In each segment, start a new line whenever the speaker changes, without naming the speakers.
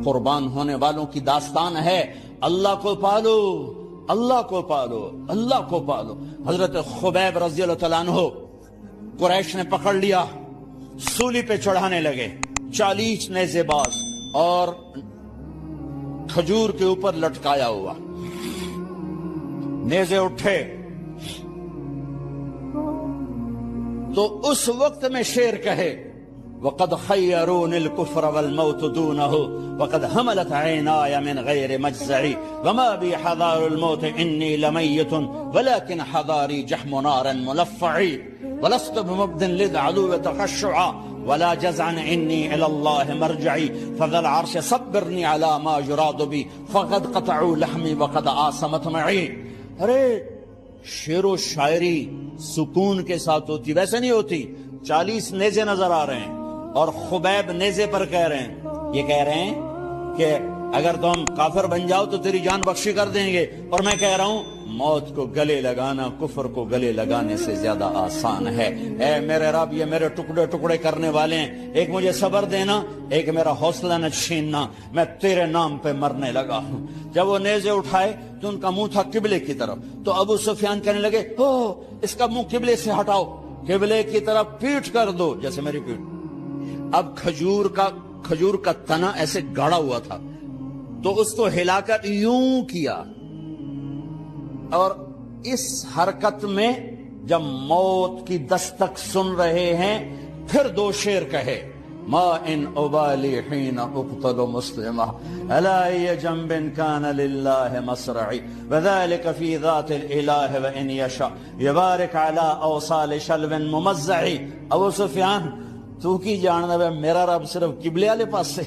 قربان ہونے والوں کی داستان ہے، اللہ کو پالو، اللہ کو پالو، اللہ کو پالو۔ حضرت خبیب رضی اللہ تعالیٰ عنہ قریش نے پکڑ لیا، سولی پہ چڑھانے لگے، 40 نیزے باز اور کھجور کے اوپر لٹکایا ہوا۔ نیزے اٹھے تو اس وقت میں شعر کہے وَقَدْ خَيَّرُونِ الْكُفْرَ وَالْمَوْتُ دُونَهُ وَقَدْ حَمَلَتْ عَيْنَايَ مِنْ غَيْرِ مَجْزَعِ وَمَا بِي حَذَارُ الْمَوْتِ إِنِّي لَمَيِّتٌ وَلَكِنْ حَذَارِي جَحْمُ نَارٍ مُلَفَّعِ وَلَسْتُ بِمُبْدٍ لِلْعَدُوِّ تَخَشُّعًا وَلَا جَزْعًا إِنِّي إِلَى اللَّهِ مَرْجِعِي فَذَا الْعَرْشِ صَبِّرْنِي عَلَى مَا يُرَادُ بِي فَقَدْ قَطَعُوا لَحْمِي وَقَدْ آسَمَتْ مَعِي۔ ارے شعر و شاعری سکون کے ساتھ ہوتی، ویسے نہیں ہوتی۔ 40 نیزے نظر آ رہے ہیں اور خبیب نیزے پر کہہ رہے ہیں، یہ کہہ رہے ہیں کہ اگر تم کافر بن جاؤ تو تیری جان بخشی کر دیں گے، اور میں کہہ رہا ہوں موت کو گلے لگانا کفر کو گلے لگانے سے زیادہ آسان ہے۔ اے میرے رب، یہ میرے ٹکڑے ٹکڑے کرنے والے ہیں، ایک مجھے صبر دینا، ایک میرا حوصلہ نہ چھیننا، میں تیرے نام پہ مرنے لگا ہوں۔ جب وہ نیزے اٹھائے تو ان کا منہ تھا قبلے کی طرف، تو ابو سفیان کہنے لگے اس کا منہ قبلے سے ہٹاؤ، قبلے کی طرف پیٹ کر دو، جیسے میری پیٹ۔ اب کھجور کا تنا ایسے گاڑا ہوا تھا، تو اس کو ہلا کر یوں کیا، اور اس حرکت میں جب موت کی دستک سن رہے ہیں پھر 2 شعر کہے ما ان ابالی حین اقتل مسلمہ الا ای جنب کان للہ مصرعی وذالک فی ذات الالہ وان یشاء یبارک علی اوصال شلو ممزعی۔ ابو سفیان تو کی جاننا ہے میرا رب صرف قبلے والے پاس سے؟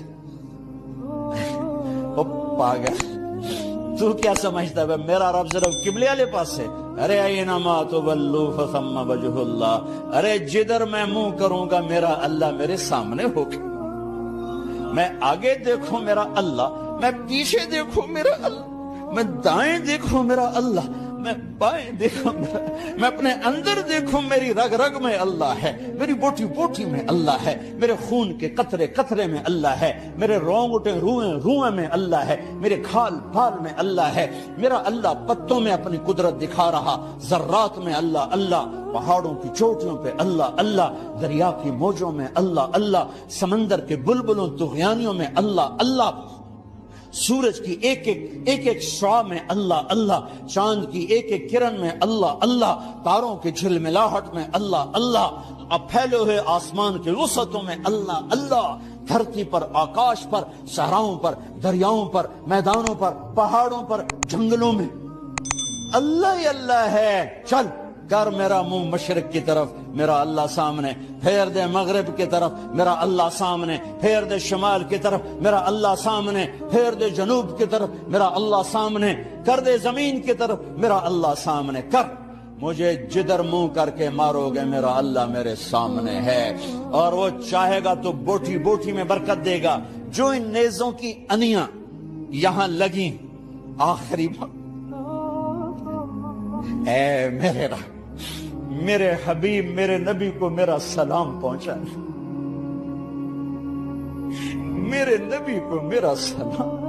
پاگل، تو کیا سمجھتا ہے میرا رب صرف قبلے والے پاس سے؟ ارے اینما تولوا فثم وجہ اللہ، ارے جدھر میں منہ کروں گا میرا اللہ میرے سامنے ہوگا۔ میں آگے دیکھوں میرا اللہ، میں پیچھے دیکھوں میرا اللہ، میں دائیں دیکھوں میرا اللہ، میں بائیں دیکھوں میرا، میں اپنے اندر دیکھوں میری رگ رگ میں اللہ ہے، میری بوٹی بوٹی میں اللہ ہے، میرے خون کے قطرے قطرے میں اللہ ہے، میرے رونگٹے روئیں روئیں میں اللہ ہے، میرے کھال پھال میں اللہ ہے، میرا اللہ پتوں میں اپنی قدرت دکھا رہا، ذرات میں اللہ اللہ، پہاڑوں کی چوٹیوں پہ اللہ اللہ، دریا کی موجوں میں اللہ اللہ، سمندر کے بلبلوں طغیانیوں میں اللہ اللہ، سورج کی ایک ایک شعاع میں اللہ اللہ، چاند کی ایک ایک کرن میں اللہ اللہ، تاروں کی جھلملاہٹ میں اللہ اللہ، اب پھیلے ہوئے آسمان کے وسعتوں میں اللہ اللہ، دھرتی پر، آکاش پر، صحراؤں پر، دریاؤں پر، میدانوں پر، پہاڑوں پر، جنگلوں میں اللہ ہی اللہ ہے۔ چل کر میرا منہ مشرق کی طرف، میرا اللہ سامنے، پھیر دے مغرب کی طرف، میرا اللہ سامنے، پھیر دے شمال کی طرف، میرا اللہ سامنے، پھیر دے جنوب کی طرف، میرا اللہ سامنے، کر دے زمین کی طرف، میرا اللہ سامنے کر، مجھے جدھر منہ کر کے مارو گے میرا اللہ میرے سامنے ہے، اور وہ چاہے گا تو بوٹی بوٹی میں برکت دے گا۔ جو ان نیزوں کی انیاں یہاں لگیں، آخری اے میرے رب، میرے حبیب میرے نبی کو میرا سلام پہنچا، میرے نبی کو میرا سلام۔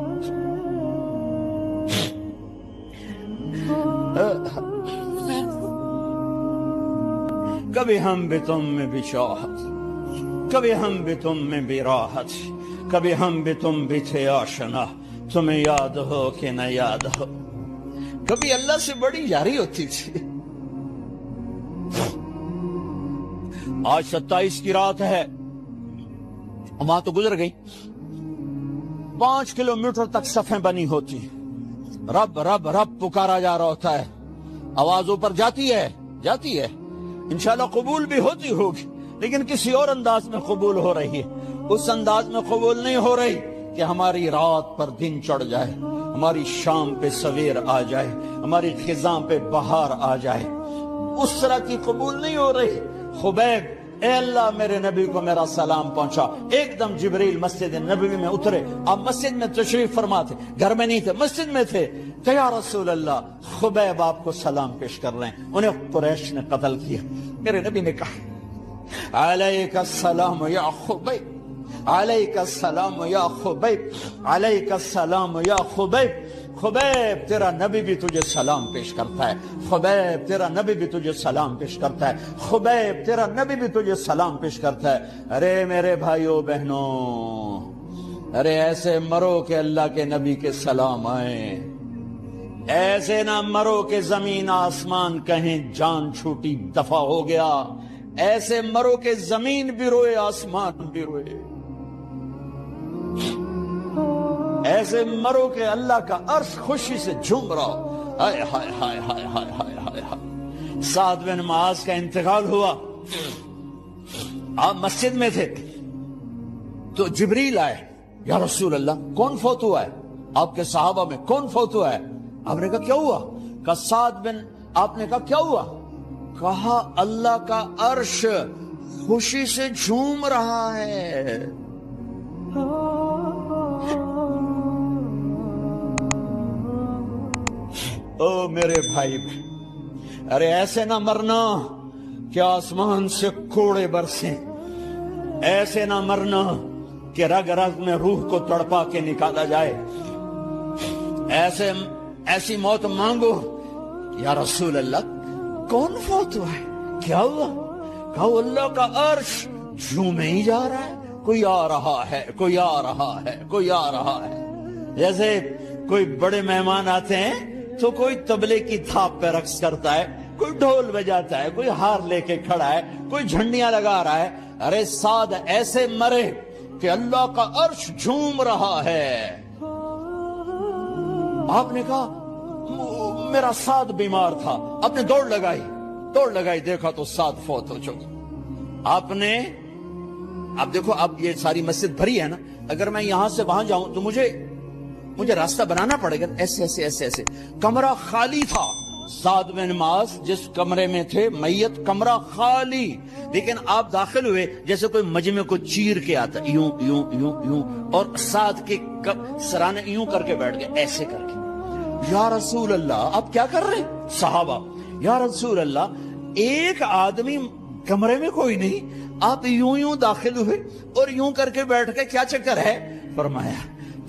کبھی ہم بھی تم میں بھی چاہت، کبھی ہم بھی تم میں بھی راحت، کبھی ہم بھی تم بھی تھے آشنا، تمہیں یاد ہو کہ نہ یاد ہو، کبھی اللہ سے بڑی یاری ہوتی تھی۔ آج 27 کی رات ہے، وہاں تو گزر گئی، 5 کلومیٹر تک صفیں بنی ہوتی، رب رب رب پکارا جا رہا ہوتا ہے، آواز اوپر جاتی ہے انشاءاللہ قبول بھی ہوتی ہوگی، لیکن کسی اور انداز میں قبول ہو رہی ہے، اس انداز میں قبول نہیں ہو رہی کہ ہماری رات پر دن چڑھ جائے، ہماری شام پہ سویر آ جائے، ہماری خزاں پہ بہار آ جائے، اس طرح کی قبول نہیں ہو رہی۔ خبیب، اے اللہ میرے نبی کو میرا سلام پہنچا۔ ایک دم جبریل مسجد نبوی میں اترے، آپ مسجد میں تشریف فرما تھے، گھر میں نہیں تھے، مسجد میں تھے، کہ یا رسول اللہ خبیب آپ کو سلام پیش کر رہے ہیں، انہیں قریش نے قتل کیا۔ میرے نبی نے کہا علیک السلام یا خبیب، علیک السلام یا خبیب، علیک السلام یا خبیب۔ خبیب تیرا نبی بھی تجھے سلام پیش کرتا ہے، خبیب تیرا نبی بھی تجھے سلام پیش کرتا ہے، خبیب تیرا نبی بھی تجھے سلام پیش کرتا ہے۔ ارے میرے بھائیوں بہنوں، ارے ایسے مرو کہ اللہ کے نبی کے سلام آئیں، ایسے نہ مرو کہ زمین آسمان کہیں جان چھوٹی دفع ہو گیا، ایسے مرو کہ زمین بھی روئے آسمان بھی روئے، ایسے مرو کہ اللہ کا عرش خوشی سے جھوم رہا ہو۔ ہائے ہائے ہائے ہائے ہائے ہائے ہائے ہائے۔ سعد بن معاذ کا انتقال ہوا، آپ مسجد میں تھے تو جبریل آئے، یا رسول اللہ کون فوت ہوا ہے؟ آپ کے صحابہ میں کون فوت ہوا ہے؟ آپ نے کہا کیا ہوا؟ کہا سعد بن، آپ نے کہا کیا ہوا؟ کہا اللہ کا عرش خوشی سے جھوم رہا ہے۔ او میرے بھائی، ارے ایسے نہ مرنا کہ آسمان سے کوڑے برسیں، ایسے نہ مرنا کہ رگ رگ میں روح کو تڑپا کے نکالا جائے، ایسی موت مانگو۔ یا رسول اللہ کون فوت ہوا ہے؟ کیا ہوا؟ کہا اللہ کا عرش جھومے ہی جا رہا ہے، کوئی آ رہا ہے، کوئی آ رہا ہے، کوئی آ رہا ہے۔ جیسے کوئی بڑے مہمان آتے ہیں تو کوئی طبلے کی تھاپ پہ رقص کرتا ہے، کوئی ڈھول بجاتا ہے، کوئی ہار لے کے کھڑا ہے، کوئی جھنڈیاں لگا رہا ہے۔ ارے سعد ایسے مرے کہ اللہ کا عرش جھوم رہا ہے۔ آپ نے کہا میرا سعد بیمار تھا، آپ نے دوڑ لگائی، دیکھا تو سعد فوت ہو چکا۔ آپ نے، اب دیکھو اب یہ ساری مسجد بھری ہے نا، اگر میں یہاں سے وہاں جاؤں تو مجھے راستہ بنانا پڑے گا، ایسے۔ کمرہ خالی تھا، سعد بن معاذ جس کمرے میں تھے میت، کمرہ خالی، لیکن آپ داخل ہوئے جیسے کوئی مجمع کو چیر کے آتا، یوں یوں یوں یوں، اور سعد کے سرانے یوں کر کے بیٹھ گئے، ایسے کر کے۔ یا رسول اللہ آپ کیا کر رہے ہیں؟ صحابہ، یا رسول اللہ ایک آدمی کمرے میں کوئی نہیں، آپ یوں داخل ہوئے اور یوں کر کے بیٹھ گئے، کیا چکر ہے؟ فرمایا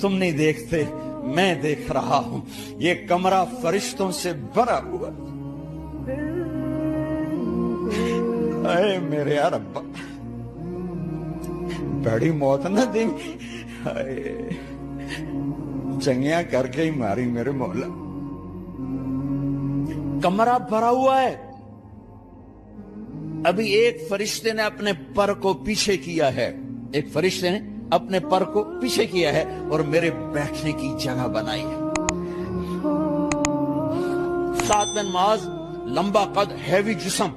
تم نہیں دیکھتے، میں دیکھ رہا ہوں، یہ کمرہ فرشتوں سے بھرا ہوا۔ اے میرے رب، بڑی موت نہ دیں، چنگیاں کر کے ہی ماری میرے مولا۔ کمرہ بھرا ہوا ہے، ابھی ایک فرشتے نے اپنے پر کو پیچھے کیا ہے، ایک فرشتے نے اپنے پر کو پیچھے کیا ہے اور میرے بیٹھنے کی جگہ بنائی ہے۔ سعد بن معاذ لمبا قد، ہیوی جسم،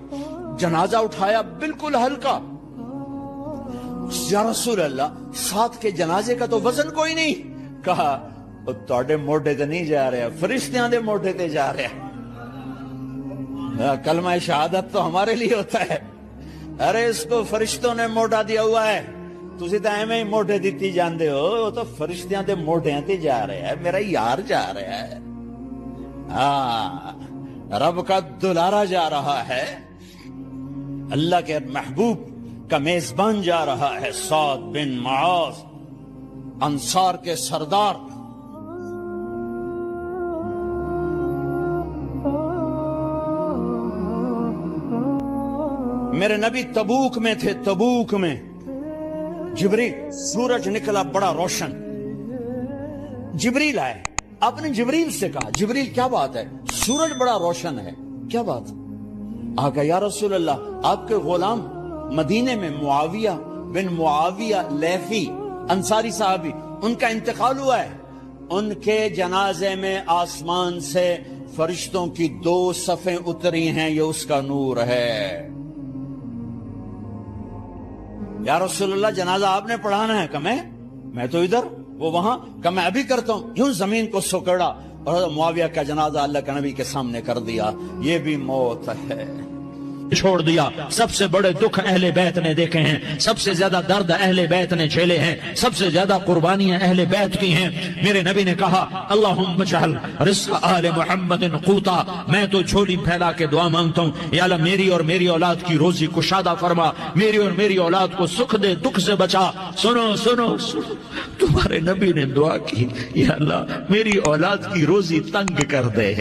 جنازہ اٹھایا بالکل ہلکا۔ یا رسول اللہ سعد کے جنازے کا تو وزن کوئی نہیں۔ کہا تواڈے موڈے تے نہیں جا رہا، فرشتیاں دے موڈے تے جا رہا۔ کلمہ شہادت تو ہمارے لیے ہوتا ہے، ارے اس کو فرشتوں نے موڈا دیا ہوا ہے، تسی تو ایویں ہی موڈے دیتی جاندے ہو، وہ تو فرشتیاں دے موڈیاں تے جا رہا ہے، میرا یار جا رہا ہے، رب کا دلارا جا رہا ہے، اللہ کے محبوب کا میزبان جا رہا ہے، سعد بن معاذ انصار کے سردار۔ میرے نبی تبوک میں تھے، تبوک میں جبریل، سورج نکلا بڑا روشن، جبریل آئے، آپ نے جبریل سے کہا جبریل کیا بات ہے، سورج بڑا روشن ہے، کیا بات؟ آگا یا رسول اللہ آپ کے غلام مدینے میں معاویہ بن معاویہ لیفی انصاری صحابی، ان کا انتقال ہوا ہے، ان کے جنازے میں آسمان سے فرشتوں کی 2 صفیں اتری ہیں، یہ اس کا نور ہے۔ یا رسول اللہ جنازہ آپ نے پڑھانا ہے؟ کہ میں تو ادھر، وہ وہاں، کہ میں ابھی کرتا ہوں۔ یوں زمین کو سکڑا اور معاویہ کا جنازہ اللہ کے نبی کے سامنے کر دیا۔ یہ بھی موت ہے،
چھوڑ دیا۔ سب سے بڑے دکھ اہل بیت نے دیکھے ہیں، سب سے زیادہ درد اہل بیت نے جھیلے ہیں، سب سے زیادہ قربانیاں اہل بیت کی ہیں۔ میرے نبی نے کہا اللہم اجعل رزق آل محمد قوتا، میں تو جھولی پھیلا کے دعا مانگتا ہوں، یا اللہ میری اور میری اولاد کی روزی کشادہ فرما، میری اور میری اولاد کو سکھ دے، دکھ سے بچا۔ سنو سنو سنو، تمہارے نبی نے دعا کی یا اللہ میری اولاد کی روزی تنگ کر دے،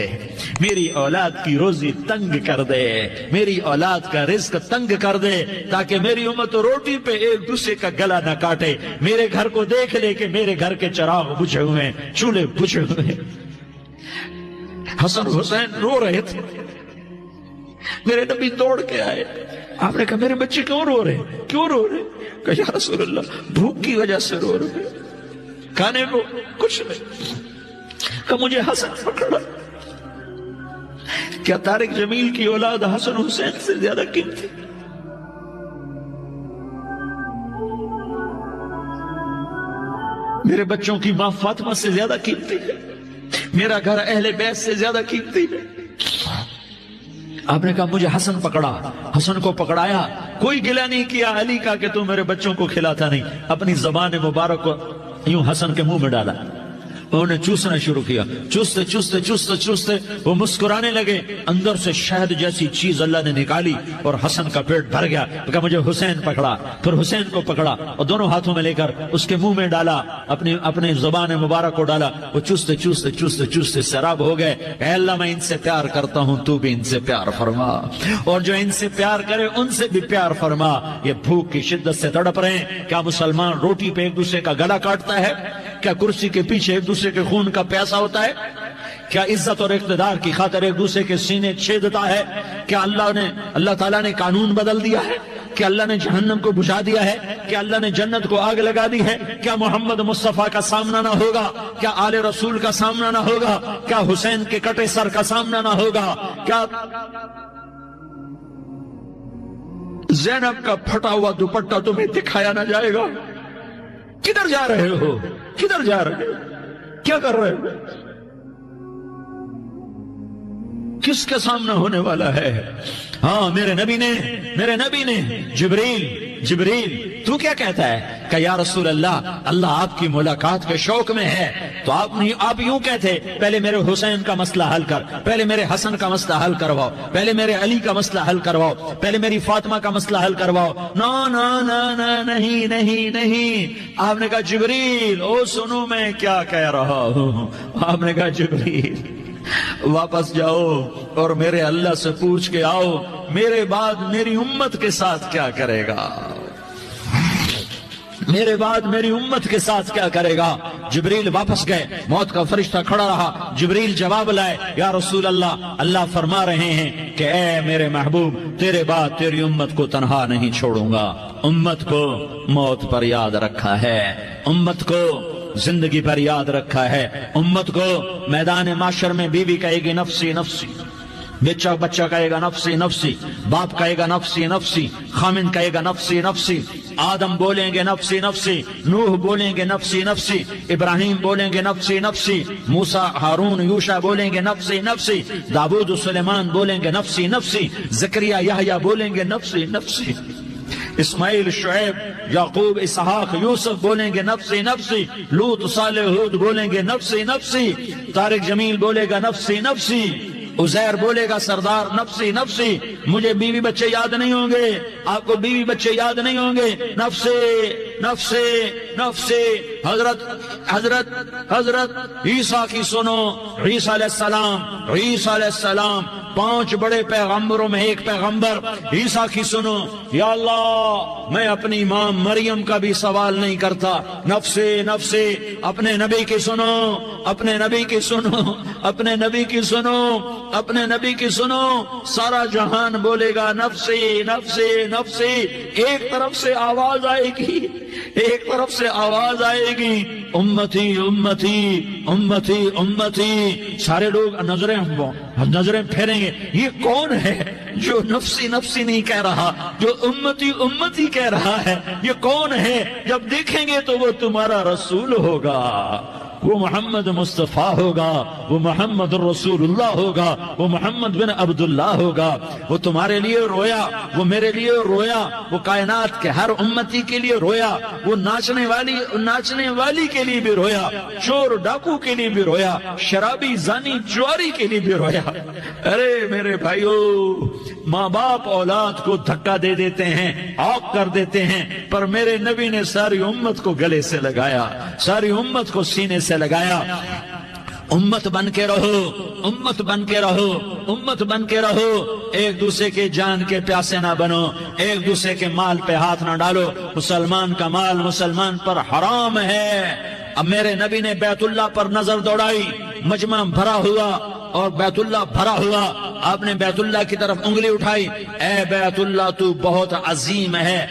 میری اولاد کی روزی تنگ کر دے، میری اولاد کا رزق تنگ کر دے، تاکہ میری امت روٹی پہ ایک دوسرے کا گلا نہ کاٹے، میرے گھر کو دیکھ لے کہ میرے گھر کے چراغ بجھے ہوئے ہیں، چولہے بجھے ہوئے ہیں۔ حسن حسین رو رہے تھے، میرے نبی دوڑ کے آئے، آپ نے کہا میرے بچے کیوں رو رہے ہیں، کیوں رو رہے ہیں؟ کہا یا رسول اللہ بھوک کی وجہ سے رو رہے ہیں، کھانے کو کچھ نہیں۔ کہ مجھے حسن پکڑا۔ کیا طارق جمیل کی اولاد حسن حسین سے زیادہ قیمتی؟ میرے بچوں کی ماں فاطمہ سے زیادہ قیمتی ہے، میرا گھر اہل بیت سے زیادہ قیمتی ہے۔ آپ نے کہا مجھے حسن پکڑا، حسن کو پکڑایا، کوئی گلہ نہیں کیا علی کا کہ تو میرے بچوں کو کھلاتا نہیں، اپنی زبان مبارک کو یوں حسن کے منہ میں ڈالا، انہوں نے چوسنا شروع کیا، چوستے چوستے چوستے چوستے وہ مسکرانے لگے، اندر سے شہد جیسی چیز اللہ نے نکالی اور حسن کا پیٹ بھر گیا۔ کہا مجھے حسین پکڑا، پھر حسین کو پکڑا اور دونوں ہاتھوں میں لے کر اس کے منہ میں ڈالا، اپنے زبان مبارک کو ڈالا، وہ چوستے چوستے چوستے چوستے سیراب ہو گئے۔ اے اللہ میں ان سے پیار کرتا ہوں، تو بھی ان سے پیار فرما، اور جو ان سے پیار کرے ان سے بھی پیار فرما۔ یہ بھوک کی شدت سے تڑپ رہے ہیں، کیا مسلمان روٹی پہ ایک دوسرے کا گلا کاٹتا ہے؟ کیا کرسی کے پیچھے ایک دوسرے کے خون کا پیاسا ہوتا ہے؟ کیا عزت اور اقتدار کی خاطر ایک دوسرے کے سینے چھیدتا ہے؟ کیا اللہ تعالیٰ نے قانون بدل دیا ہے؟ کیا اللہ نے جہنم کو بجھا دیا ہے؟ کیا اللہ نے جنت کو آگ لگا دی ہے؟ کیا محمد مصطفیٰ کا سامنا نہ ہوگا؟ کیا آل رسول کا سامنا نہ ہوگا؟ کیا حسین کے کٹے سر کا سامنا نہ ہوگا؟ کیا زینب کا پھٹا ہوا دوپٹہ تمہیں دکھایا نہ جائے گا؟ کدھر جا رہے ہو؟ کدھر جا رہے ہو؟ کیا کر رہے ہو؟ کس کے سامنے ہونے والا ہے؟ ہاں میرے نبی نے جبریل تو کیا کہتا ہے کہ یا رسول اللہ آپ کی ملاقات کے شوق میں ہے، تو آپ یوں کہتے پہلے میرے حسین کا مسئلہ حل کر، پہلے میرے حسن کا مسئلہ حل کرواؤ، پہلے میرے علی کا مسئلہ حل کرواؤ، پہلے میری فاطمہ کا مسئلہ حل کرواؤ۔ نہیں۔ آپ نے کہا جبریل او سنو میں کیا کہہ رہا ہوں۔ آپ نے کہا جبریل واپس جاؤ اور میرے اللہ سے پوچھ کے آؤ میرے بعد میری امت کے ساتھ کیا کرے گا، میرے بعد میری امت کے ساتھ کیا کرے گا۔ جبریل واپس گئے، موت کا فرشتہ کھڑا رہا، جبریل جواب لائے یا رسول اللہ فرما رہے ہیں کہ اے میرے محبوب تیرے بعد تیری امت کو تنہا نہیں چھوڑوں گا، امت کو موت پر یاد رکھا ہے، امت کو زندگی پر یاد رکھا ہے، امت کو میدان معاشر میں بیوی کہے گی نفسی نفسی، بچہ کہے گا نفسی نفسی، باپ کہے گا نفسی نفسی، خامن کہے گا نفسی نفسی، آدم بولیں گے نفسی نفسی، نوح بولیں گے نفسی نفسی، ابراہیم بولیں گے نفسی نفسی، موسیٰ ہارون یوشع بولیں گے نفسی نفسی، داؤد سلیمان بولیں گے نفسی نفسی، زکریا یحییٰ بولیں گے نفسی نفسی، اسماعیل شعیب یعقوب اسحاق یوسف بولیں گے نفسی نفسی، لوط صالح ہود بولیں گے نفسی نفسی، طارق جمیل بولے گا نفسی نفسی، عزیر بولے گا سردار نفسی نفسی، مجھے بیوی بچے یاد نہیں ہوں گے، آپ کو بیوی بچے یاد نہیں ہوں گے، نفسی نفسی نفسی۔ حضرت عیسیٰ کی سنو، عیسیٰ علیہ السلام 5 بڑے پیغمبروں میں ایک پیغمبر عیسیٰ کی سنو، یا اللہ میں اپنی ماں مریم کا بھی سوال نہیں کرتا، نفسی نفسی۔ اپنے نبی کی سنو، اپنے نبی کی سنو، اپنے نبی کی سنو، اپنے نبی کی سنو، سارا جہان بولے گا نفسی نفسی نفسی۔ ایک طرف سے آواز آئے گی، ایک طرف سے آواز آئے گی امتی امتی امتی امتی، سارے لوگ نظریں پھیریں گے، یہ کون ہے جو نفسی نفسی نہیں کہہ رہا، جو امتی امتی کہہ رہا ہے، یہ کون ہے؟ جب دیکھیں گے تو وہ تمہارا رسول ہوگا، وہ محمد مصطفیٰ ہوگا، وہ محمد رسول اللہ ہوگا، وہ محمد بن عبداللہ ہوگا، وہ تمہارے لیے رویا، وہ میرے لیے رویا، وہ کائنات کے ہر امتی کے لیے رویا، وہ ناچنے والی کے لیے بھی رویا، چور ڈاکو کے لیے بھی رویا، شرابی زانی جواری کے لیے بھی رویا۔ ارے میرے بھائیو، ماں باپ اولاد کو دھکا دے دیتے ہیں، عاق کر دیتے ہیں، پر میرے نبی نے ساری امت کو گلے سے لگایا، ساری امت کو سینے سے لگایا۔ امت بن کے رہو، امت بن کے رہو، امت بن کے رہو، ایک دوسرے کے جان کے پیاسے نہ بنو، ایک دوسرے کے مال پہ ہاتھ نہ ڈالو، مسلمان کا مال مسلمان پر حرام ہے۔ اب میرے نبی نے بیت اللہ پر نظر دوڑائی، مجمع بھرا ہوا اور بیت اللہ بھرا ہوا، آپ نے بیت اللہ کی طرف انگلی اٹھائی، اے بیت اللہ تو بہت عظیم ہے،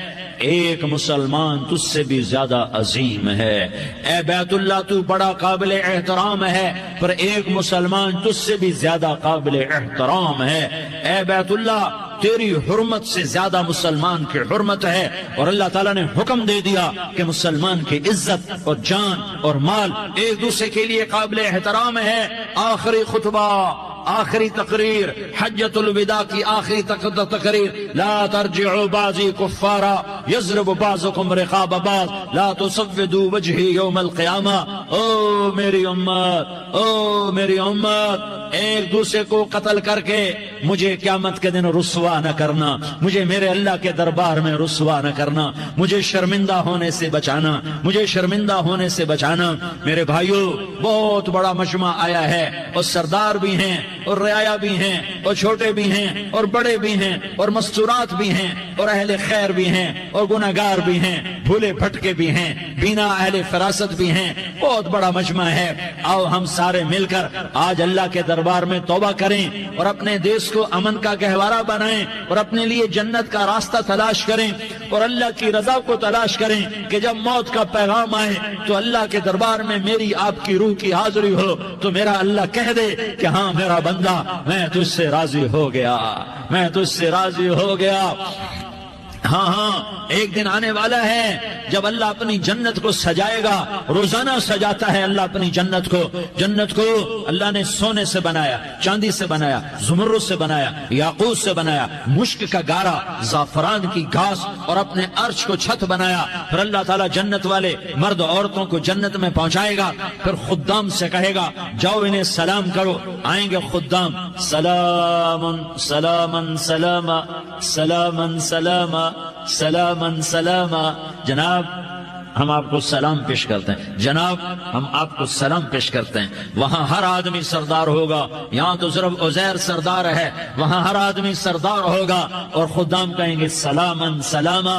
ایک مسلمان تجھ سے بھی زیادہ عظیم ہے، اے بیت اللہ تو بڑا قابل احترام ہے، پر ایک مسلمان تجھ سے بھی زیادہ قابل احترام ہے، اے بیت اللہ تیری حرمت سے زیادہ مسلمان کی حرمت ہے، اور اللہ تعالیٰ نے حکم دے دیا کہ مسلمان کی عزت اور جان اور مال ایک دوسرے کے لیے قابل احترام ہے۔ آخری خطبہ، آخری تقریر، حجۃ الوداع کی آخری تقریر، لا ترجعوا بعضی کفارا یضرب بعضکم رقاب بعض لا تسودوا وجہی یوم القیامہ۔ او میری امت، او میری امت، ایک دوسرے کو قتل کر کے مجھے قیامت کے دن رسوا نہ کرنا، مجھے میرے اللہ کے دربار میں رسوا نہ کرنا، مجھے شرمندہ ہونے سے بچانا، مجھے شرمندہ ہونے سے بچانا۔ میرے بھائیو، بہت بڑا مجمع آیا ہے، اور سردار بھی ہیں اور رعایا بھی ہیں اور چھوٹے بھی ہیں اور بڑے بھی ہیں اور مستورات بھی ہیں اور اہل خیر بھی ہیں اور گناہگار بھی ہیں، بھولے بھٹکے بھی ہیں، بینا اہل فراست بھی ہیں، بہت بڑا مجمع ہے۔ آؤ ہم سارے مل کر آج اللہ کے دربار میں توبہ کریں اور اپنے دیش کو امن کا گہوارہ بنائیں اور اپنے لیے جنت کا راستہ تلاش کریں اور اللہ کی رضا کو تلاش کریں کہ جب موت کا پیغام آئے تو اللہ کے دربار میں میری آپ کی روح کی حاضری ہو تو میرا اللہ کہہ دے کہ ہاں میرا بندہ، میں تجھ سے راضی ہو گیا، میں تجھ سے راضی ہو گیا۔ ہاں ہاں، ایک دن آنے والا ہے جب اللہ اپنی جنت کو سجائے گا، روزانہ سجاتا ہے اللہ اپنی جنت کو۔ جنت کو اللہ نے سونے سے بنایا، چاندی سے بنایا، زمرد سے بنایا، یاقوت سے بنایا، مشک کا گارا، زعفران کی گھاس اور اپنے عرش کو چھت بنایا۔ پھر اللہ تعالیٰ جنت والے مرد عورتوں کو جنت میں پہنچائے گا، پھر خدام سے کہے گا جاؤ انہیں سلام کرو۔ آئیں گے خدام، سلام سلام سلام سلام سلام سلام سلام، جناب ہم آپ کو سلام پیش کرتے ہیں، جناب ہم آپ کو سلام پیش کرتے ہیں۔ وہاں ہر آدمی سردار ہوگا، یہاں تو صرف عزیر سردار ہے، وہاں ہر آدمی سردار ہوگا، اور خدام کہیں گے سلامن سلاما،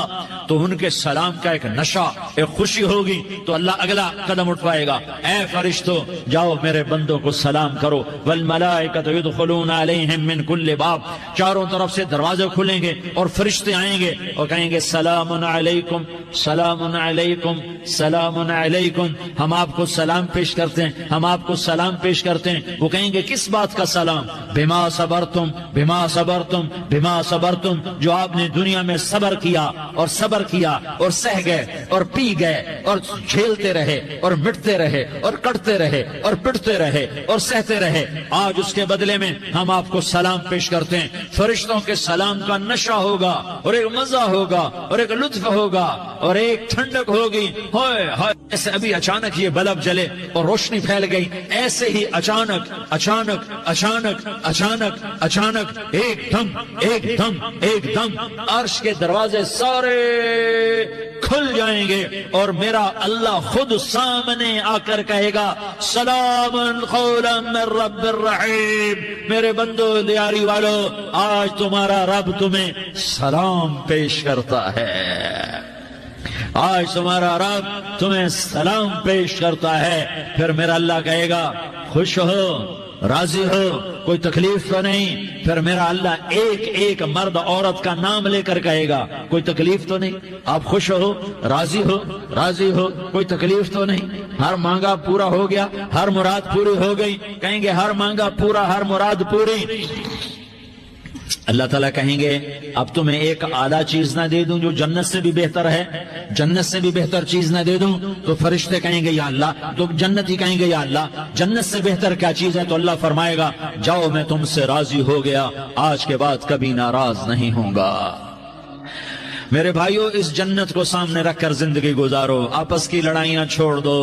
تو ان کے سلام کا ایک نشہ، ایک خوشی ہوگی، تو اللہ اگلا قدم اٹھوائے گا، اے فرشتو جاؤ میرے بندوں کو سلام کرو، والملائکۃ یدخلون علیہم من کل باب، چاروں طرف سے دروازے کھلیں گے اور فرشتے آئیں گے اور کہیں گے سلام علیکم سلام علیکم سلام علیکم، ہم آپ کو سلام پیش کرتے ہیں، ہم آپ کو سلام پیش کرتے ہیں۔ وہ کہیں گے کس بات کا سلام؟ بما صبرتم بما صبرتم بما صبرتم، جو آپ نے دنیا میں صبر کیا اور صبر کیا اور سہ گئے اور پی گئے اور جھیلتے رہے اور مٹتے رہے اور کٹتے رہے اور پٹتے رہے اور سہتے رہے، آج اس کے بدلے میں ہم آپ کو سلام پیش کرتے ہیں۔ فرشتوں کے سلام کا نشہ ہوگا اور ایک مزہ ہوگا اور ایک لطف ہوگا اور ایک ٹھنڈک ہوگی۔ ہوئے ہوئے، ایسے ابھی اچانک یہ بلب جلے اور روشنی پھیل گئی، ایسے ہی اچانک اچانک اچانک اچانک اچانک ایک دم ایک دم ایک دم عرش کے دروازے سارے کھل جائیں گے اور میرا اللہ خود سامنے آ کر کہے گا سلام قولا من رب الرحیم، میرے بندو دیاری والو، آج تمہارا رب تمہیں سلام پیش کرتا ہے۔ آج تمہارا رب تمہیں سلام پیش کرتا ہے، پھر میرا اللہ کہے گا خوش ہو، راضی ہو، کوئی تکلیف تو نہیں؟ پھر میرا اللہ ایک ایک مرد عورت کا نام لے کر کہے گا کوئی تکلیف تو نہیں؟ آپ خوش ہو، راضی ہو، راضی ہو، کوئی تکلیف تو نہیں؟ ہر مانگا پورا ہو گیا، ہر مراد پوری ہو گئی؟ کہیں گے ہر مانگا پورا، ہر مراد پوری۔ اللہ تعالیٰ کہیں گے اب تمہیں ایک اعلیٰ چیز نہ دے دوں جو جنت سے بھی بہتر ہے؟ جنت سے بھی بہتر چیز نہ دے دوں؟ تو فرشتے کہیں گے یا اللہ، تو جنتی کہیں گے یا اللہ جنت سے بہتر کیا چیز ہے؟ تو اللہ فرمائے گا جاؤ میں تم سے راضی ہو گیا، آج کے بعد کبھی ناراض نہیں ہوں گا۔ میرے بھائیو، اس جنت کو سامنے رکھ کر زندگی گزارو، آپس کی لڑائیاں چھوڑ دو،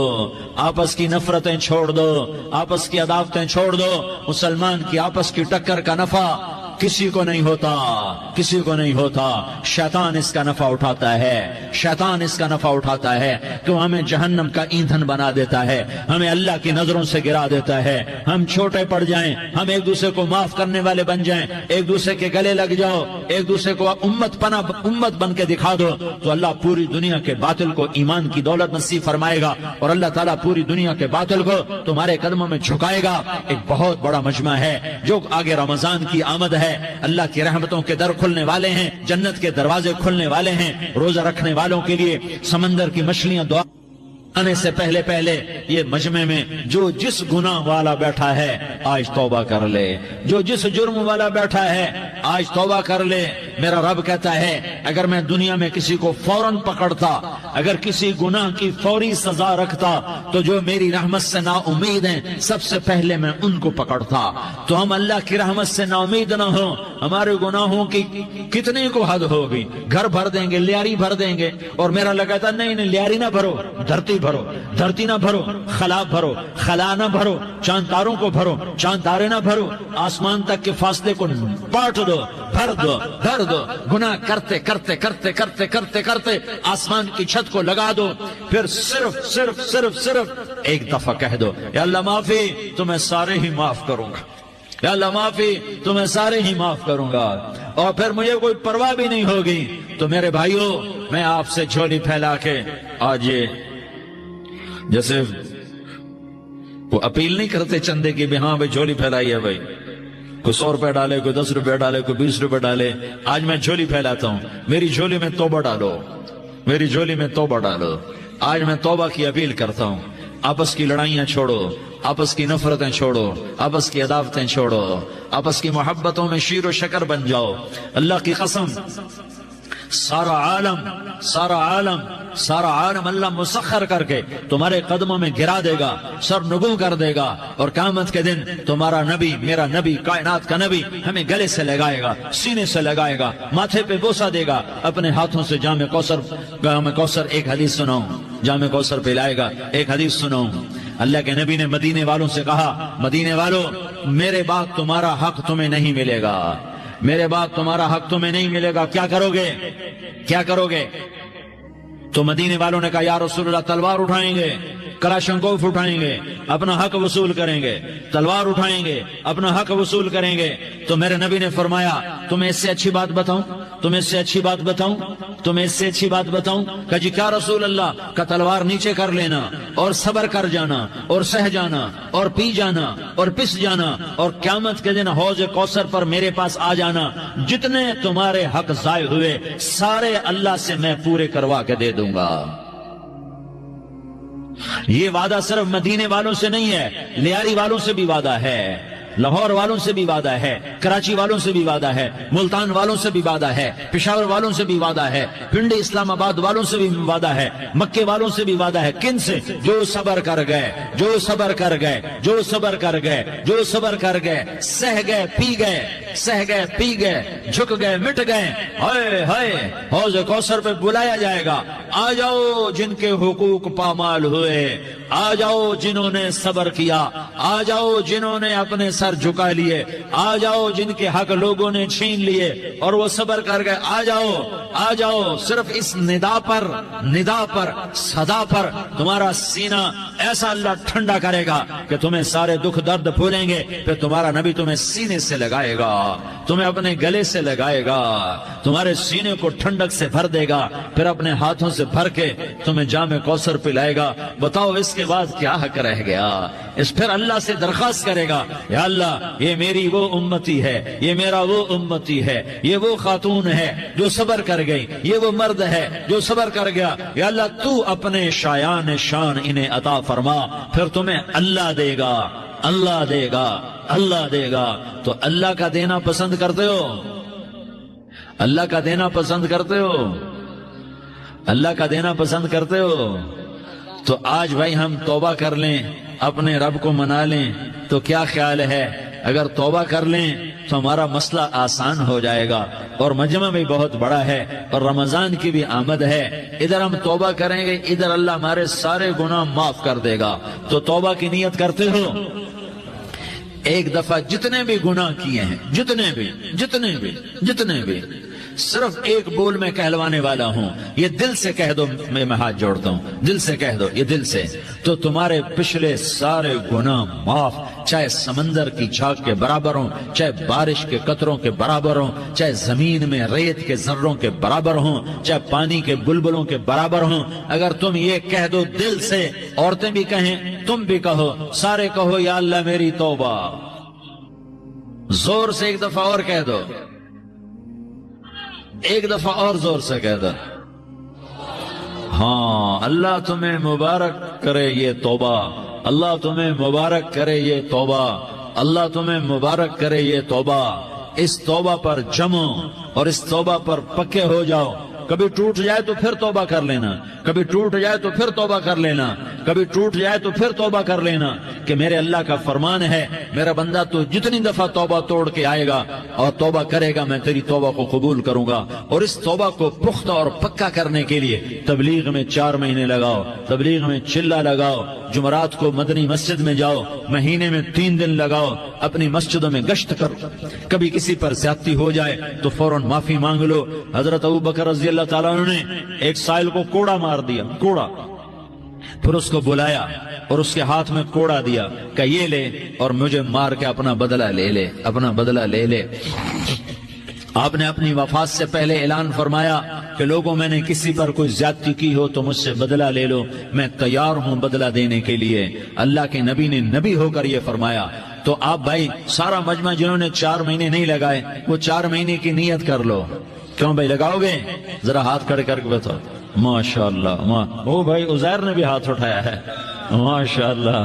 آپس کی نفرتیں چھوڑ دو، آپس کی عداوتیں چھوڑ دو۔ مسلمان کی آپس کی ٹکر کا نفع کسی کو نہیں ہوتا، کسی کو نہیں ہوتا۔ شیطان اس کا نفع اٹھاتا ہے، شیطان اس کا نفع اٹھاتا ہے کہ وہ ہمیں جہنم کا ایندھن بنا دیتا ہے، ہمیں اللہ کی نظروں سے گرا دیتا ہے، ہم چھوٹے پڑ جائیں، ہم ایک دوسرے کو معاف کرنے والے بن جائیں، ایک دوسرے کے گلے لگ جاؤ، ایک دوسرے کو امت بن کے دکھا دو، تو اللہ پوری دنیا کے باطل کو ایمان کی دولت نصیب فرمائے گا، اور اللہ تعالیٰ پوری دنیا کے باطل کو تمہارے قدموں میں جھکائے گا۔ ایک بہت بڑا مجمع ہے جو آگے رمضان کی آمد ہے، اللہ کی رحمتوں کے در کھلنے والے ہیں، جنت کے دروازے کھلنے والے ہیں، روزہ رکھنے والوں کے لیے سمندر کی مچھلیاں دعا آنے سے پہلے یہ مجمع میں جو جس گناہ والا بیٹھا ہے آج توبہ کر لے، جو جس جرم والا بیٹھا ہے آج توبہ کر لے۔ میرا رب کہتا ہے اگر میں دنیا میں کسی کو فوراً پکڑتا، اگر کسی گناہ کی فوری سزا رکھتا، تو جو میری رحمت سے نا امید ہیں سب سے پہلے میں ان کو پکڑتا۔ تو ہم اللہ کی رحمت سے نا امید نہ ہوں، ہمارے گناہوں کی کتنے کو حد ہوگی، گھر بھر دیں گے، لیاری بھر دیں گے، اور میرا اللہ کہتا نہیں لیاری نہ بھرو، دھرتی بھرو، دھرتی نہ بھرو، خلا بھرو، خلا نہ بھرو، چاند تاروں کو بھرو، چاند تارے نہ بھرو، آسمان تک کے فاصلے کو بانٹ دو، بھر دو، بھر دو، گناہ کرتے کرتے کرتے کرتے کرتے کرتے آسمان کی چھت کو لگا دو، پھر صرف صرف صرف صرف ایک دفعہ کہہ دو یا اللہ معافی، تو میں سارے ہی معاف کروں گا، یا اللہ معافی، تو میں سارے ہی معاف کروں گا، اور پھر مجھے کوئی پرواہ بھی نہیں ہوگی۔ تو میرے بھائیوں، میں آپ سے جھولی پھیلا کے آج یہ جیسے وہ اپیل نہیں کرتے چندے کی بھی ہاں بھائی جھولی پھیلائی ہے، بھائی کوئی 100 روپے ڈالے، کوئی 10 روپے ڈالے، کوئی 20 روپے ڈالے، آج میں جھولی پھیلاتا ہوں، میری جھولی میں توبہ ڈالو، میری جھولی میں توبہ ڈالو۔ آج میں توبہ کی اپیل کرتا ہوں، آپس کی لڑائیاں چھوڑو، آپس کی نفرتیں چھوڑو، آپس کی عداوتیں چھوڑو، آپس کی محبتوں میں شیر و شکر بن جاؤ۔ اللہ کی قسم سارا عالم اللہ مسخر کر کے تمہارے قدموں میں گرا دے گا، سر نگوں کر دے گا، اور قیامت کے دن تمہارا نبی، میرا نبی، کائنات کا نبی ہمیں گلے سے لگائے گا، سینے سے لگائے گا، ماتھے پہ بوسہ دے گا، اپنے ہاتھوں سے جام کوثر ایک حدیث سناؤں، جام کوثر پلائے گا، ایک حدیث سناؤں۔ اللہ کے نبی نے مدینے والوں سے کہا، مدینے والوں میرے بعد تمہارا حق تمہیں نہیں ملے گا، میرے بعد تمہارا حق تمہیں نہیں ملے گا، کیا کرو گے؟ کیا کرو گے؟ تو مدینے والوں نے کہا یا رسول اللہ تلوار اٹھائیں گے، کلاشنکوف اٹھائیں گے، اپنا حق وصول کریں گے، تلوار اٹھائیں گے، اپنا حق وصول کریں گے۔ تو میرے نبی نے فرمایا تمہیں اس سے اچھی بات بتاؤں، تمہیں اس سے اچھی بات بتاؤں، تمہیں اس سے اچھی بات بتاؤں؟ کہا جی کیا رسول اللہ؟ کا تلوار نیچے کر لینا اور صبر کر جانا اور سہ جانا اور پی جانا اور پس جانا، اور قیامت کے دن حوض کوثر پر میرے پاس آ جانا، جتنے تمہارے حق ضائع ہوئے سارے اللہ سے میں پورے کروا کے دے دوں گا۔ یہ وعدہ صرف مدینے والوں سے نہیں ہے، لیاری والوں سے بھی وعدہ ہے، لاہور والوں سے بھی وعدہ ہے، کراچی والوں سے بھی وعدہ ہے، ملتان والوں سے بھی وعدہ ہے، پشاور والوں سے بھی وعدہ ہے، پنڈی اسلام آباد والوں سے بھی وعدہ ہے، مکے والوں سے بھی وعدہ ہے۔ کن سے؟ جو صبر کر گئے، جو صبر کر گئے، جو صبر کر گئے، جو صبر کر گئے، سہ گئے پی گئے، سہ گئے پی گئے، جھک گئے مٹ گئے، ہائے ہائے حوض کوثر پہ بلایا جائے گا، آ جاؤ جن کے حقوق پامال ہوئے آ جاؤ جنہوں نے صبر کیا، آ جاؤ جنہوں نے اپنے سر جھکا لیے، آ جاؤ جن کے حق لوگوں نے چھین لیے اور وہ صبر کر گئے، آ جاؤ آ جاؤ۔ صرف اس ندا پر صدا پر تمہارا سینہ ایسا اللہ ٹھنڈا کرے گا کہ تمہیں سارے دکھ درد بھولیں گے، پھر تمہارا نبی تمہیں سینے سے لگائے گا، تمہیں اپنے گلے سے لگائے گا، تمہارے سینے کو ٹھنڈک سے بھر دے گا، پھر اپنے ہاتھوں سے بھر کے تمہیں جام کوثر پلائے گا۔ بتاؤ اس کے بعد کیا حق رہ گیا؟ اس پھر اللہ سے درخواست کرے گا، یا اللہ یہ میری وہ امتی ہے، یہ میرا وہ امتی ہے، یہ وہ خاتون ہے جو صبر کر گئی، یہ وہ مرد ہے جو صبر کر گیا، یا اللہ تو اپنے شایان شان انہیں عطا فرما، پھر تمہیں اللہ دے گا، اللہ دے گا، اللہ دے گا۔ تو اللہ کا دینا پسند کرتے ہو؟ اللہ کا دینا پسند کرتے ہو؟ اللہ کا دینا پسند کرتے ہو؟ تو آج بھائی ہم توبہ کر لیں، اپنے رب کو منا لیں، تو کیا خیال ہے اگر توبہ کر لیں تو ہمارا مسئلہ آسان ہو جائے گا، اور مجمع بھی بہت بڑا ہے اور رمضان کی بھی آمد ہے، ادھر ہم توبہ کریں گے، ادھر اللہ ہمارے سارے گناہ معاف کر دے گا۔ تو توبہ کی نیت کرتے ہو؟ ایک دفعہ جتنے بھی گناہ کیے ہیں، جتنے بھی صرف ایک بول میں کہلوانے والا ہوں، یہ دل سے کہہ دو، میں ہاتھ جوڑتا ہوں، دل سے کہہ دو، یہ دل سے، تو تمہارے پچھلے سارے گناہ معاف، چاہے سمندر کی جھاگ کے برابر ہوں، چاہے بارش کے قطروں کے برابر ہوں، چاہے زمین میں ریت کے ذروں کے برابر ہوں، چاہے پانی کے بلبلوں کے برابر ہوں۔ اگر تم یہ کہہ دو دل سے، عورتیں بھی کہیں، تم بھی کہو، سارے کہو، یا اللہ میری توبہ، زور سے ایک دفعہ اور کہہ دو، ایک دفعہ اور زور سے کہہ دو، ہاں اللہ تمہیں مبارک کرے یہ توبہ، اللہ تمہیں مبارک کرے یہ توبہ، اللہ تمہیں مبارک کرے یہ توبہ۔ اس توبہ پر جمو اور اس توبہ پر پکے ہو جاؤ۔ کبھی ٹوٹ جائے تو پھر توبہ کر لینا، کبھی ٹوٹ جائے تو پھر توبہ کر لینا، کبھی ٹوٹ جائے تو پھر توبہ کر لینا، کہ میرے اللہ کا فرمان ہے، میرا بندہ تو جتنی دفعہ توبہ توڑ کے آئے گا اور توبہ کرے گا، میں تیری توبہ کو قبول کروں گا۔ اور اس توبہ کو پختہ اور پکا کرنے کے لیے تبلیغ میں 4 مہینے لگاؤ، تبلیغ میں چلہ لگاؤ، جمعرات کو مدنی مسجد میں جاؤ، مہینے میں 3 دن لگاؤ، اپنی مسجدوں میں گشت کرو، کبھی کسی پر زیادتی ہو جائے تو فوراً معافی مانگ لو۔ حضرت ابوبکر رضی اللہ تعالیٰ عنہ نے ایک سائل کو کوڑا مار دیا، کوڑا، پھر اس کو بلایا اور اس کے ہاتھ میں کوڑا دیا کہ یہ لے اور مجھے مار کے اپنا بدلہ لے لے، اپنا بدلہ لے لے۔ آپ نے اپنی وفات سے پہلے اعلان فرمایا کہ لوگوں میں نے کسی پر کوئی زیادتی کی ہو تو مجھ سے بدلہ لے لو، میں تیار ہوں بدلہ دینے کے لیے۔ اللہ کے نبی نے نبی ہو کر یہ فرمایا۔ تو آپ بھائی سارا مجمع جنہوں نے 4 مہینے نہیں لگائے، وہ 4 مہینے کی نیت کر لو۔ کیوں بھائی لگاؤ گے؟ ذرا ہاتھ کھڑے کر کے بتاؤ۔ ماشاءاللہ، وہ بھائی عزیر نے بھی ہاتھ اٹھایا ہے، ماشاءاللہ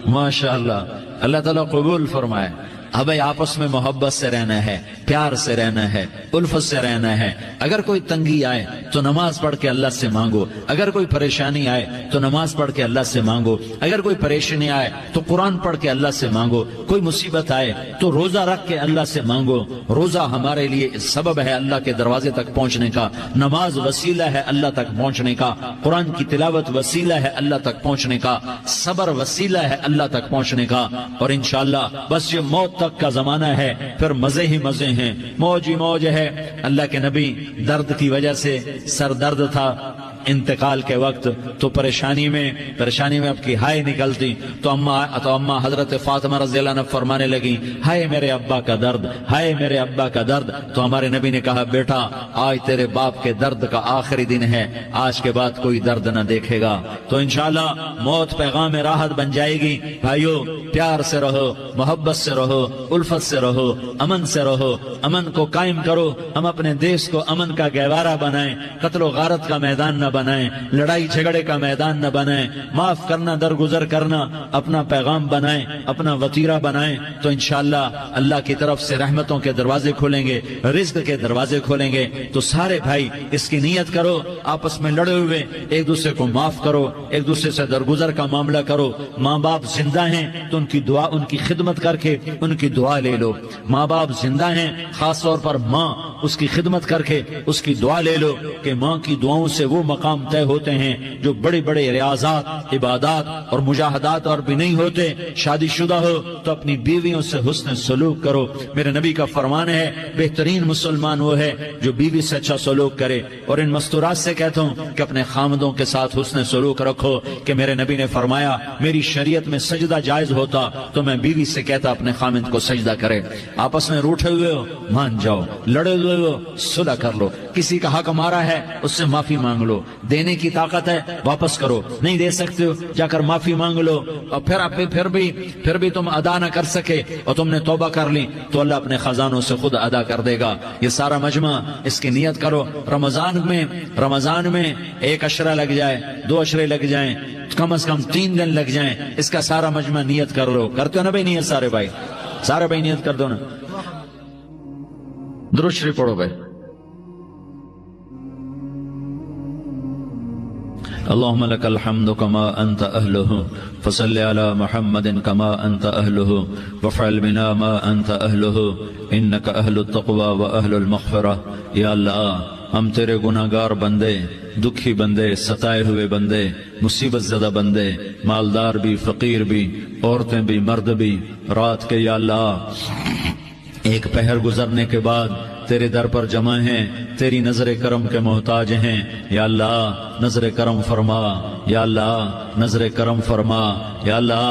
ماشاءاللہ، اللہ تعالیٰ قبول فرمائے۔ اب آپس میں محبت سے رہنا ہے، پیار سے رہنا ہے، الفت سے رہنا ہے۔ اگر کوئی تنگی آئے تو نماز پڑھ کے اللہ سے مانگو، اگر کوئی پریشانی آئے تو نماز پڑھ کے اللہ سے مانگو، اگر کوئی پریشانی آئے تو قرآن پڑھ کے اللہ سے مانگو، کوئی مصیبت آئے تو روزہ رکھ کے اللہ سے مانگو۔ روزہ ہمارے لیے سبب ہے اللہ کے دروازے تک پہنچنے کا، نماز وسیلہ ہے اللہ تک پہنچنے کا، قرآن کی تلاوت وسیلہ ہے اللہ تک پہنچنے کا، صبر وسیلہ ہے اللہ تک پہنچنے کا۔ اور انشاءاللہ بس یہ موت تک کا زمانہ ہے، پھر مزے ہی مزے ہیں، موج ہی موج ہے۔ اللہ کے نبی درد کی وجہ سے سر درد تھا انتقال کے وقت، تو پریشانی میں اب کی ہائے نکلتی تو اما حضرت فاطمہ رضی اللہ عنہ فرمانے لگی، ہائے میرے ابا کا درد، ہائے میرے ابا کا درد۔ تو ہمارے نبی نے کہا، بیٹا آج تیرے باپ کے درد کا آخری دن ہے، آج کے بعد کوئی درد نہ دیکھے گا۔ تو انشاءاللہ موت پیغام راحت بن جائے گی۔ بھائیو پیار سے رہو، محبت سے رہو، الفت سے رہو، امن سے رہو، امن کو قائم کرو۔ ہم اپنے دیش کو امن کا گہوارہ بنائیں، قتل و غارت کا میدان نہ بنائیں، لڑائی جھگڑے کا میدان نہ بنائیں، معاف کرنا درگزر کرنا اپنا پیغام بنائیں، اپنا وتیرہ بنائیں۔ تو انشاءاللہ اللہ کی طرف سے رحمتوں کے دروازے کھولیں گے، رزق کے دروازے کھولیں گے۔ تو سارے بھائی اس کی نیت کرو، آپس میں لڑے ہوئے ایک دوسرے کو معاف کرو، ایک دوسرے سے درگزر کا معاملہ کرو۔ ماں باپ زندہ ہیں تو ان کی دعا، ان کی خدمت کر کے ان کی دعا لے لو۔ ماں باپ زندہ ہیں، خاص طور پر ماں، اس کی خدمت کر کے اس کی دعا لے لو کہ ماں کی دعاؤں سے وہ مقام مقام طے ہوتے ہیں جو بڑے بڑے ریاضات، عبادات اور مجاہدات اور بھی نہیں ہوتے۔ شادی شدہ ہو تو اپنی بیویوں سے حسن سلوک کرو۔ میرے نبی کا فرمان ہے بہترین مسلمان وہ ہے جو بیوی سے اچھا سلوک کرے۔ اور ان مستورات سے کہتا ہوں کہ اپنے خامدوں کے ساتھ حسن سلوک رکھو، کہ میرے نبی نے فرمایا میری شریعت میں سجدہ جائز ہوتا تو میں بیوی سے کہتا اپنے خامد کو سجدہ کرے۔ آپس میں روٹھے ہوئے ہو مان جاؤ، لڑے ہوئے ہو صلح کر لو، کسی کا حق مارا ہے اس سے معافی مانگ لو، دینے کی طاقت ہے واپس کرو، نہیں دے سکتے ہو جا کر معافی مانگ لو، اور پھر بھی تم ادا نہ کر سکے اور تم نے توبہ کر لی تو اللہ اپنے خزانوں سے خود ادا کر دے گا۔ یہ سارا مجمع اس کی نیت کرو، رمضان میں 1 عشرہ لگ جائے، 2 عشرے لگ جائیں، کم از کم 3 دن لگ جائیں، اس کا سارا مجمع نیت کر لو۔ کرتے ہو نا بھائی نیت؟ سارے بھائی نیت کر دو نا، درود شریف پڑھو بھائی۔ اللهم لك الحمد كما أنت أهله فصل على محمد كما أنت أهله وفعل بنا ما أنت أهله إنك أهل التقوى وأهل المغفرة۔ یا اللہ ہم تیرے گناہگار بندے، دکھی بندے، ستائے ہوئے بندے، مصیبت زدہ بندے، مالدار بھی، فقیر بھی، عورتیں بھی، مرد بھی، رات کے یا اللہ ایک پہر گزرنے کے بعد تیرے در پر جمع ہیں، تیری نظر کرم کے محتاج ہیں۔ یا اللہ نظر کرم فرما، یا اللہ نظر کرم فرما۔ یا اللہ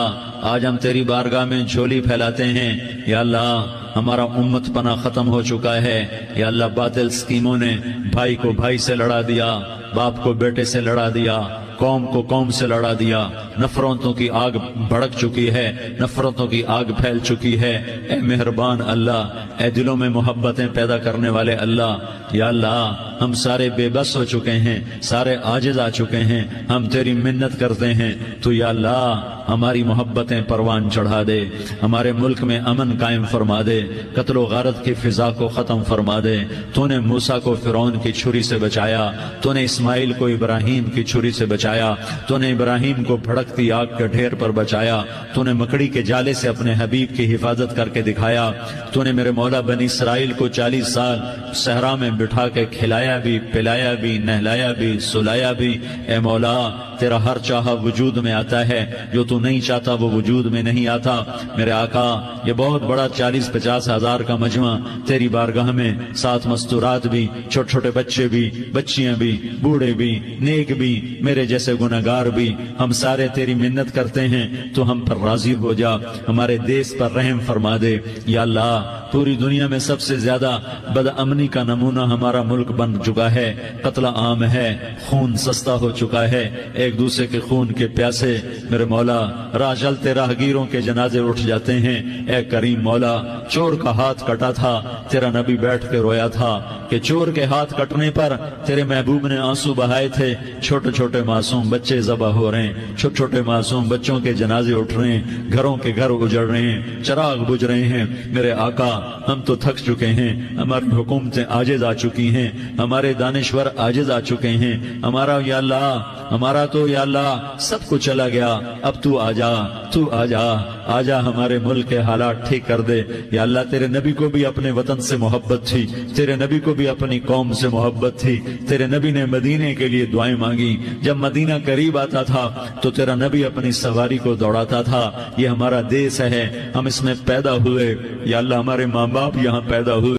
آج ہم تیری بارگاہ میں جھولی پھیلاتے ہیں۔ یا اللہ ہمارا امت پناہ ختم ہو چکا ہے۔ یا اللہ باطل سکیموں نے بھائی کو بھائی سے لڑا دیا، باپ کو بیٹے سے لڑا دیا، قوم کو قوم سے لڑا دیا، نفرتوں کی آگ بھڑک چکی ہے، نفرتوں کی آگ پھیل چکی ہے۔ اے مہربان اللہ، اے دلوں میں محبتیں پیدا کرنے والے اللہ، یا اللہ ہم سارے بے بس ہو چکے ہیں، سارے عاجز آ چکے ہیں، ہم تیری منت کرتے ہیں تو یا اللہ ہماری محبتیں پروان چڑھا دے، ہمارے ملک میں امن قائم فرما دے، قتل و غارت کی فضا کو ختم فرما دے۔ تو نے موسیٰ کو فرعون کی چھری سے بچایا، تو نے اسماعیل کو ابراہیم کی چھری سے بچایا، تو نے ابراہیم کو بھڑکتی آگ کے ڈھیر پر بچایا، تو نے مکڑی کے جالے سے اپنے حبیب کی حفاظت کر کے دکھایا، تو نے میرے مولا بنی اسرائیل کو 40 سال صحرا میں بٹھا کے کھلایا بھی، پلایا بھی، نہلایا بھی، سلایا بھی۔ اے مولا تیرا ہر چاہا وجود میں آتا ہے، جو تو نہیں چاہتا وہ وجود میں نہیں آتا۔ میرے آقا یہ بہت بڑا 40-50 ہزار کا مجمع تیری بارگاہ میں، 7 مستورات بھی، چھوٹے چھوٹے بچے بھی، بچیاں بھی، بوڑھے بھی، نیک بھی، میرے جیسے گناہگار بھی، ہم سارے تیری منت کرتے ہیں تو ہم پر راضی ہو جا، ہمارے دیس پر رحم فرما دے۔ یا اللہ پوری دنیا میں سب سے زیادہ بد امنی کا نمونہ ہمارا ملک بن چکا ہے، قتل عام ہے، خون سستا ہو چکا ہے، ایک دوسرے کے خون کے پیاسے میرے مولا راہ چلتے راہگیروں کے جنازے اٹھ جاتے ہیں۔ اے کریم مولا چور کا ہاتھ کٹا تھا، تیرا نبی بیٹھ کے رویا تھا کہ چور کے ہاتھ کٹنے پر تیرے محبوب نے آنسو بہائے تھے، چھوٹے چھوٹے معصوم بچے ذبح ہو رہے ہیں، چھوٹے چھوٹے معصوم بچوں کے جنازے اٹھ رہے ہیں، گھروں کے گھر اجڑ رہے ہیں، چراغ بجھ رہے ہیں۔ میرے آقا ہم تو تھک چکے ہیں، ہماری حکومتیں عاجز آ چکی ہیں، ہمارے دانشور عاجز آ چکے ہیں، ہمارا یا اللہ ہمارا تو یا اللہ سب کچھ چلا گیا، اب تو آ جا ہمارے ملک کے حالات ٹھیک کر دے۔ یا اللہ تیرے نبی کو بھی اپنے وطن سے محبت تھی، تیرے نبی کو بھی اپنی قوم سے محبت تھی، تیرے نبی نے مدینے کے لیے دعائیں مانگی، جب مدینہ قریب آتا تھا تو تیرا نبی اپنی سواری کو دوڑاتا تھا۔ یہ ہمارا دیس ہے، ہم اس میں پیدا ہوئے، یا اللہ ہمارے ماں باپ یہاں پیدا ہوئے۔